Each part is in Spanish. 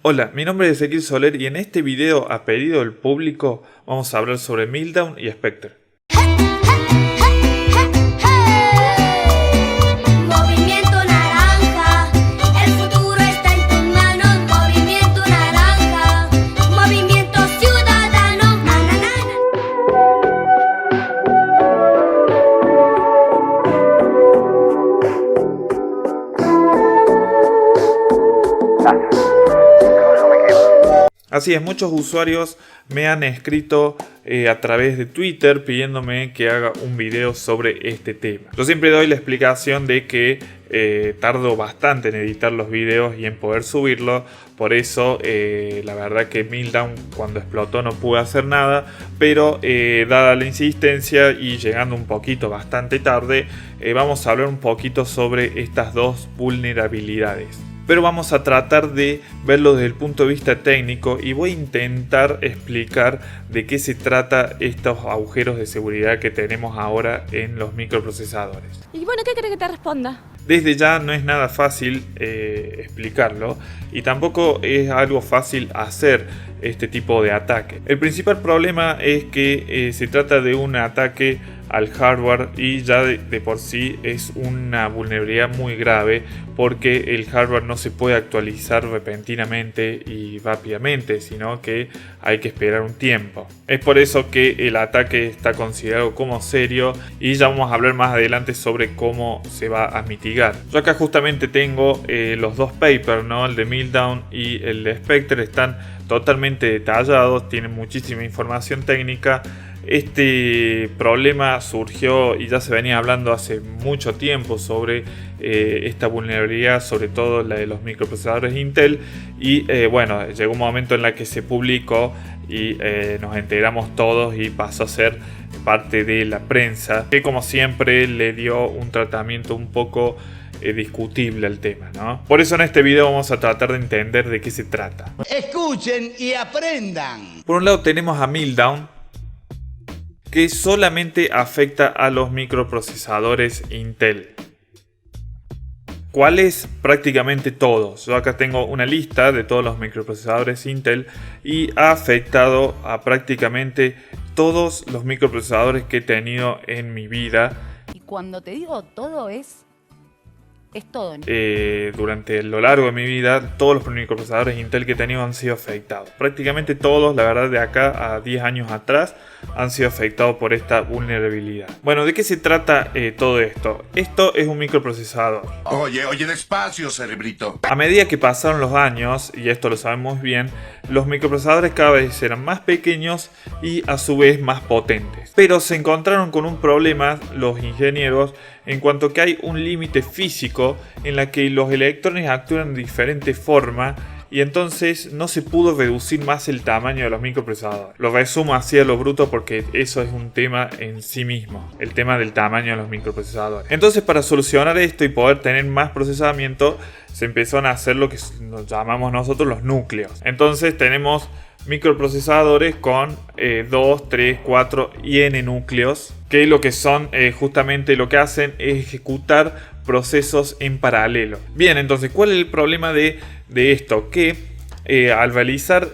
Hola, mi nombre es Ezequiel Soler y en este video, a pedido del público, vamos a hablar sobre Meltdown y Spectre. Movimiento naranja, el futuro está en tus manos. Movimiento naranja, movimiento ciudadano. Na, na, na, Así es, muchos usuarios me han escrito a través de Twitter pidiéndome que haga un video sobre este tema. Yo siempre doy la explicación de que tardo bastante en editar los videos y en poder subirlos. Por eso la verdad que Meltdown cuando explotó no pude hacer nada. Pero dada la insistencia y llegando un poquito bastante tarde, vamos a hablar un poquito sobre estas dos vulnerabilidades. Pero vamos a tratar de verlo desde el punto de vista técnico y voy a intentar explicar de qué se trata estos agujeros de seguridad que tenemos ahora en los microprocesadores. Y bueno, ¿qué querés que te responda? Desde ya no es nada fácil explicarlo y tampoco es algo fácil hacer este tipo de ataque. El principal problema es que se trata de un ataque al hardware y ya de por sí es una vulnerabilidad muy grave porque el hardware no se puede actualizar repentinamente y rápidamente, sino que hay que esperar un tiempo. Es por eso que el ataque está considerado como serio y ya vamos a hablar más adelante sobre cómo se va a mitigar. Yo acá justamente tengo los dos papers, ¿no? El de Meltdown y el de Spectre, están totalmente detallados, tienen muchísima información técnica. Este problema surgió y ya se venía hablando hace mucho tiempo sobre esta vulnerabilidad, sobre todo la de los microprocesadores Intel, y bueno, llegó un momento en el que se publicó y nos enteramos todos y pasó a ser parte de la prensa, que como siempre le dio un tratamiento un poco discutible al tema, ¿no? Por eso en este video vamos a tratar de entender de qué se trata. Escuchen y aprendan. Por un lado tenemos a Meltdown, que solamente afecta a los microprocesadores Intel. ¿Cuáles? Prácticamente todos. Yo acá tengo una lista de todos los microprocesadores Intel y ha afectado a prácticamente todos los microprocesadores que he tenido en mi vida. Y cuando te digo todo es todo. Durante lo largo de mi vida, todos los microprocesadores Intel que he tenido han sido afectados. Prácticamente todos, la verdad, de acá a 10 años atrás, han sido afectados por esta vulnerabilidad. Bueno, ¿de qué se trata todo esto? Esto es un microprocesador. Oye, despacio, cerebrito. A medida que pasaron los años, y esto lo sabemos bien, los microprocesadores cada vez eran más pequeños y a su vez más potentes. Pero se encontraron con un problema los ingenieros en cuanto que hay un límite físico en la que los electrones actúan de diferente forma y entonces no se pudo reducir más el tamaño de los microprocesadores. Lo resumo así a lo bruto porque eso es un tema en sí mismo, el tema del tamaño de los microprocesadores. Entonces, para solucionar esto y poder tener más procesamiento, se empezaron a hacer lo que nos llamamos nosotros los núcleos. Entonces tenemos microprocesadores con 2, 3, 4 y n núcleos, que lo que son justamente lo que hacen es ejecutar procesos en paralelo. Bien, entonces, ¿cuál es el problema de esto? Que al realizar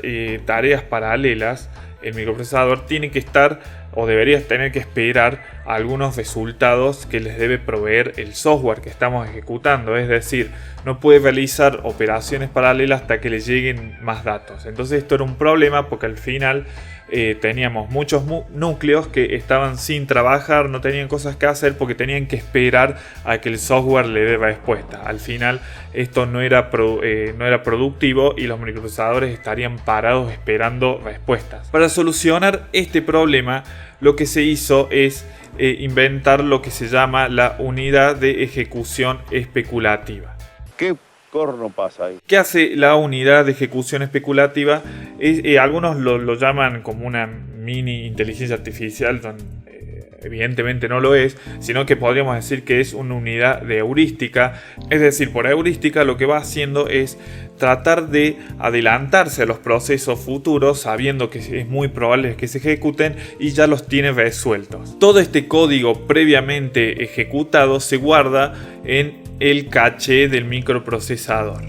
tareas paralelas, el microprocesador tiene que estar o debería tener que esperar algunos resultados que les debe proveer el software que estamos ejecutando. Es decir, no puede realizar operaciones paralelas hasta que le lleguen más datos. Entonces esto era un problema porque al final teníamos muchos núcleos que estaban sin trabajar, no tenían cosas que hacer porque tenían que esperar a que el software le dé respuesta. Al final esto no era productivo y los microprocesadores estarían parados esperando respuestas. Para solucionar este problema, lo que se hizo es inventar lo que se llama la unidad de ejecución especulativa. ¿Qué corno pasa ahí? ¿Qué hace la unidad de ejecución especulativa? Algunos lo llaman como una mini inteligencia artificial, evidentemente no lo es, sino que podríamos decir que es una unidad de heurística. Es decir, por heurística lo que va haciendo es tratar de adelantarse a los procesos futuros sabiendo que es muy probable que se ejecuten y ya los tiene resueltos. Todo este código previamente ejecutado se guarda en el caché del microprocesador.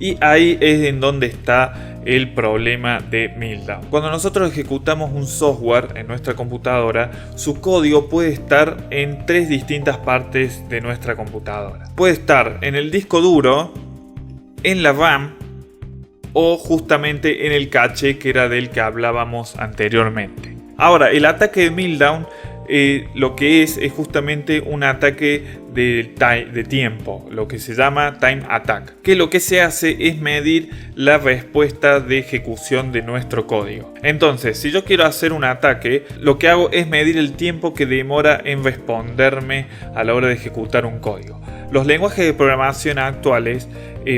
Y ahí es en donde está el problema de Meltdown. Cuando nosotros ejecutamos un software en nuestra computadora, su código puede estar en 3 distintas partes de nuestra computadora. Puede estar en el disco duro, en la RAM o justamente en el caché, que era del que hablábamos anteriormente. Ahora, el ataque de Meltdown lo que es justamente un ataque de tiempo, lo que se llama Time Attack, que lo que se hace es medir la respuesta de ejecución de nuestro código. Entonces, si yo quiero hacer un ataque, lo que hago es medir el tiempo que demora en responderme a la hora de ejecutar un código. Los lenguajes de programación actuales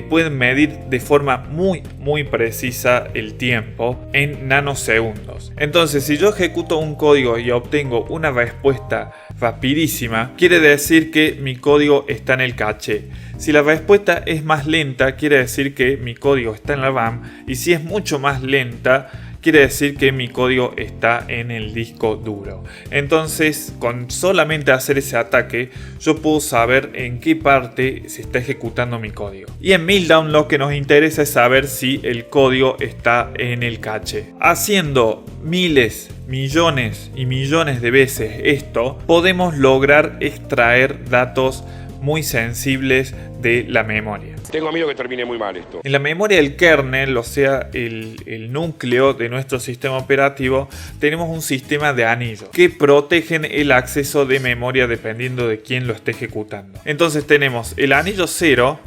pueden medir de forma muy precisa el tiempo en nanosegundos. Entonces, si yo ejecuto un código y obtengo una respuesta rapidísima, quiere decir que mi código está en el caché. Si la respuesta es más lenta, quiere decir que mi código está en la RAM, y si es mucho más lenta, quiere decir que mi código está en el disco duro. Entonces, con solamente hacer ese ataque, yo puedo saber en qué parte se está ejecutando mi código. Y en Meltdown lo que nos interesa es saber si el código está en el caché. Haciendo miles, millones y millones de veces esto, podemos lograr extraer datos muy sensibles de la memoria. Tengo miedo que termine muy mal esto. En la memoria del kernel, o sea, el núcleo de nuestro sistema operativo, tenemos un sistema de anillos que protegen el acceso de memoria dependiendo de quién lo esté ejecutando. Entonces tenemos el anillo 0,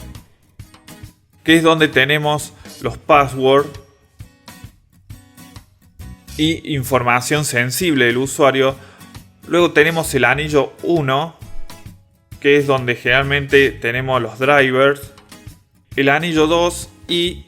que es donde tenemos los passwords y información sensible del usuario. Luego tenemos el anillo 1, que es donde generalmente tenemos los drivers, el anillo 2 y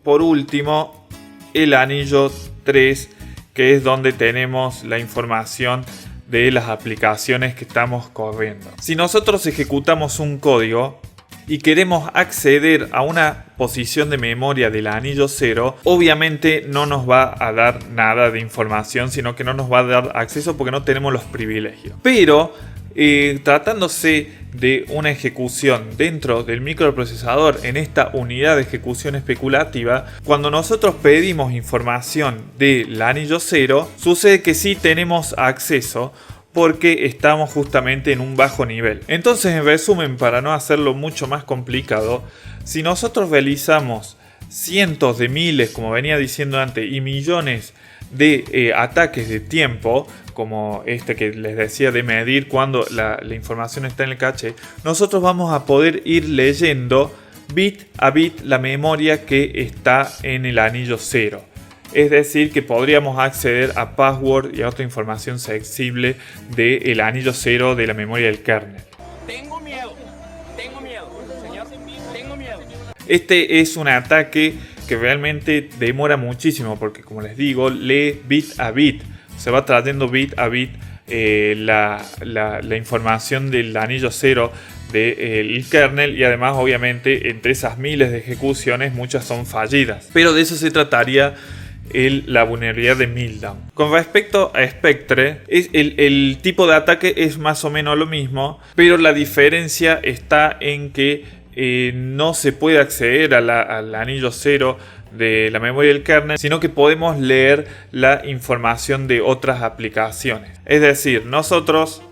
por último el anillo 3, que es donde tenemos la información de las aplicaciones que estamos corriendo. Si nosotros ejecutamos un código y queremos acceder a una posición de memoria del anillo 0, obviamente no nos va a dar nada de información, sino que no nos va a dar acceso porque no tenemos los privilegios. Pero tratándose de una ejecución dentro del microprocesador en esta unidad de ejecución especulativa, cuando nosotros pedimos información del anillo 0, sucede que sí tenemos acceso porque estamos justamente en un bajo nivel. Entonces, en resumen, para no hacerlo mucho más complicado, si nosotros realizamos cientos de miles, como venía diciendo antes, y millones de ataques de tiempo, como este que les decía de medir cuando la información está en el caché, nosotros vamos a poder ir leyendo bit a bit la memoria que está en el anillo 0. Es decir, que podríamos acceder a password y a otra información sensible del anillo 0 de la memoria del kernel. Tengo miedo, señor, tengo miedo. Este es un ataque que realmente demora muchísimo porque, como les digo, lee bit a bit. Se va trayendo bit a bit la información del anillo 0 del kernel, y además obviamente entre esas miles de ejecuciones muchas son fallidas. Pero de eso se trataría la vulnerabilidad de Meltdown. Con respecto a Spectre, el tipo de ataque es más o menos lo mismo, pero la diferencia está en que no se puede acceder al anillo 0 de la memoria del kernel, sino que podemos leer la información de otras aplicaciones. Es decir, nosotros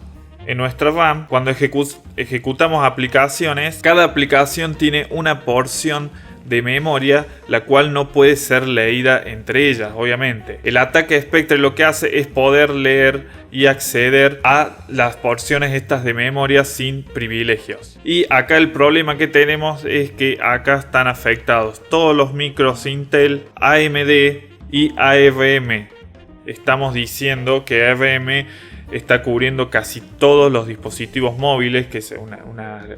en nuestra RAM, cuando ejecutamos aplicaciones, cada aplicación tiene una porción de memoria la cual no puede ser leída entre ellas, obviamente. El ataque de Spectre lo que hace es poder leer y acceder a las porciones estas de memoria sin privilegios. Y acá el problema que tenemos es que acá están afectados todos los micros Intel, AMD y ARM. Estamos diciendo que ARM está cubriendo casi todos los dispositivos móviles, que es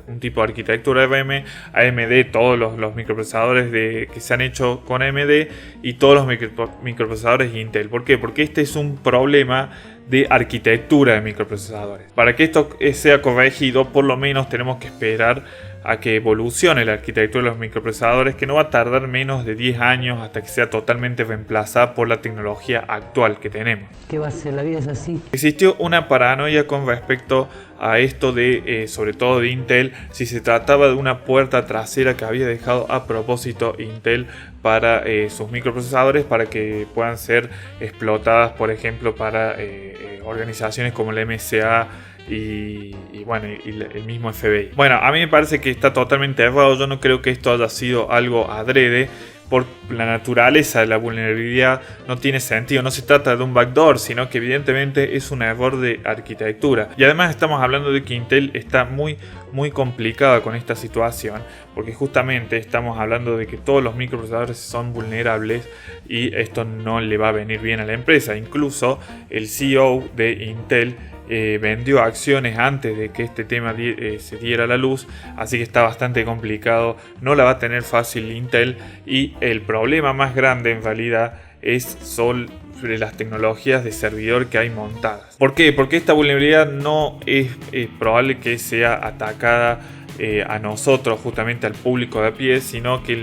un tipo de arquitectura ARM. AMD, todos los microprocesadores que se han hecho con AMD, y todos los microprocesadores Intel. ¿Por qué? Porque este es un problema de arquitectura de microprocesadores. Para que esto sea corregido, por lo menos tenemos que esperar a que evolucione la arquitectura de los microprocesadores, que no va a tardar menos de 10 años hasta que sea totalmente reemplazada por la tecnología actual que tenemos. ¿Qué va a ser? La vida es así. Existió una paranoia con respecto a esto de, sobre todo de Intel, si se trataba de una puerta trasera que había dejado a propósito Intel para sus microprocesadores, para que puedan ser explotadas, por ejemplo, para organizaciones como la MSA y el mismo FBI. Bueno, a mí me parece que está totalmente errado. Yo no creo que esto haya sido algo adrede. Por la naturaleza de la vulnerabilidad no tiene sentido, no se trata de un backdoor, sino que evidentemente es un error de arquitectura. Y además estamos hablando de que Intel está muy complicada con esta situación, porque justamente estamos hablando de que todos los microprocesadores son vulnerables y esto no le va a venir bien a la empresa. Incluso el CEO de Intel vendió acciones antes de que este tema se diera a la luz, así que está bastante complicado, no la va a tener fácil Intel, y el problema más grande en realidad es sobre las tecnologías de servidor que hay montadas. ¿Por qué? Porque esta vulnerabilidad no es probable que sea atacada a nosotros, justamente al público de a pie, sino que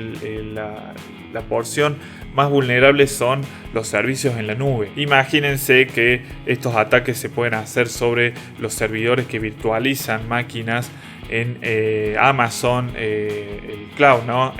la porción más vulnerables son los servicios en la nube. Imagínense que estos ataques se pueden hacer sobre los servidores que virtualizan máquinas en Amazon, el cloud, ¿no?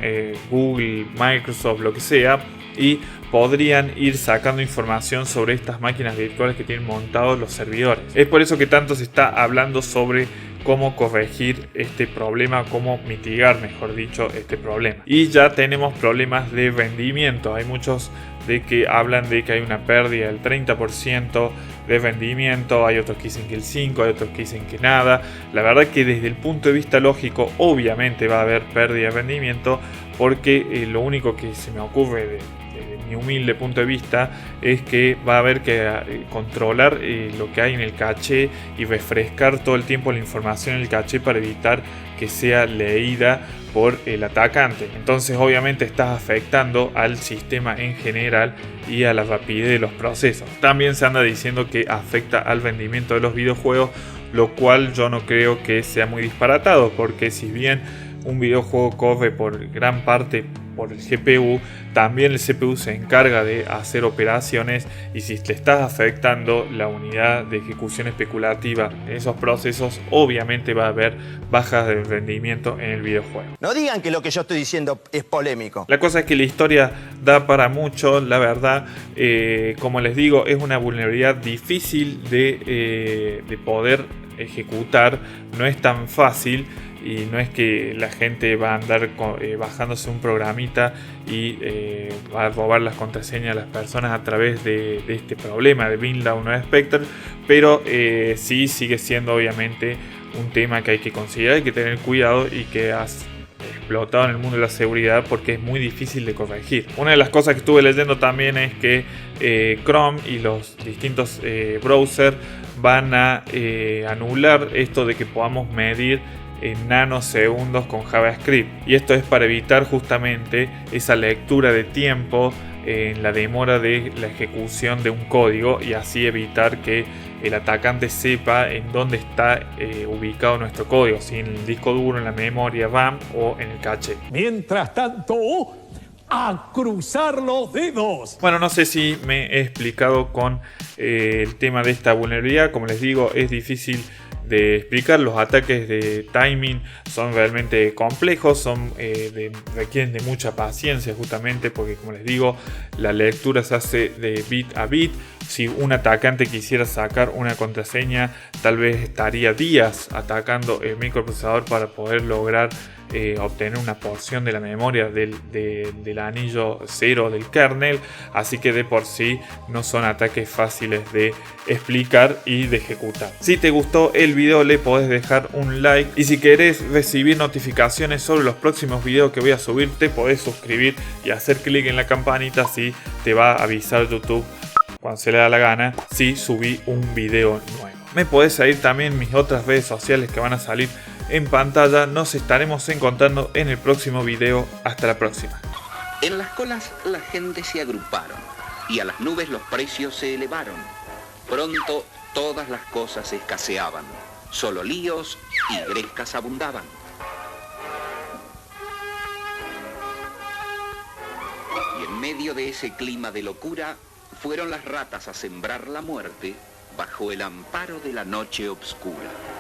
Google, Microsoft, lo que sea, y podrían ir sacando información sobre estas máquinas virtuales que tienen montados los servidores. Es por eso que tanto se está hablando sobre cómo corregir este problema, cómo mitigar, mejor dicho, este problema. Y ya tenemos problemas de rendimiento. Hay muchos de que hablan de que hay una pérdida del 30% de rendimiento, hay otros que dicen que el 5%, hay otros que dicen que nada. La verdad que desde el punto de vista lógico, obviamente va a haber pérdida de rendimiento, porque lo único que se me ocurre de mi humilde punto de vista es que va a haber que controlar lo que hay en el caché y refrescar todo el tiempo la información en el caché para evitar que sea leída por el atacante. Entonces obviamente estás afectando al sistema en general y a la rapidez de los procesos. También se anda diciendo que afecta al rendimiento de los videojuegos, lo cual yo no creo que sea muy disparatado, porque si bien un videojuego corre por gran parte por el GPU, también el CPU se encarga de hacer operaciones, y si le estás afectando la unidad de ejecución especulativa en esos procesos, obviamente va a haber bajas de rendimiento en el videojuego. No digan que lo que yo estoy diciendo es polémico. La cosa es que la historia da para mucho, la verdad. Como les digo, es una vulnerabilidad difícil de poder ejecutar, no es tan fácil. Y no es que la gente va a andar bajándose un programita y va a robar las contraseñas a las personas a través de este problema de BinLaw o Spectre, pero sí sigue siendo obviamente un tema que hay que considerar, hay que tener cuidado y que has explotado en el mundo de la seguridad porque es muy difícil de corregir. Una de las cosas que estuve leyendo también es que Chrome y los distintos browsers van a anular esto de que podamos medir en nanosegundos con JavaScript, y esto es para evitar justamente esa lectura de tiempo en la demora de la ejecución de un código, y así evitar que el atacante sepa en dónde está ubicado nuestro código, si en el disco duro, en la memoria RAM o en el caché. Mientras tanto, a cruzar los dedos. Bueno, no sé si me he explicado con el tema de esta vulnerabilidad. Como les digo, es difícil de explicar. Los ataques de timing son realmente complejos, requieren de mucha paciencia, justamente porque, como les digo, la lectura se hace de bit a bit. Si un atacante quisiera sacar una contraseña, tal vez estaría días atacando el microprocesador para poder lograr obtener una porción de la memoria del anillo 0 del kernel. Así que de por sí no son ataques fáciles de explicar y de ejecutar. Si te gustó el video, le podés dejar un like, y si querés recibir notificaciones sobre los próximos videos que voy a subir, te podés suscribir y hacer clic en la campanita, si te va a avisar YouTube cuando se le da la gana si subí un video nuevo. Me podés seguir también en mis otras redes sociales que van a salir en pantalla. Nos estaremos encontrando en el próximo video. Hasta la próxima. En las colas la gente se agruparon y a las nubes los precios se elevaron. Pronto todas las cosas escaseaban, solo líos y grescas abundaban. Y en medio de ese clima de locura, fueron las ratas a sembrar la muerte bajo el amparo de la noche obscura.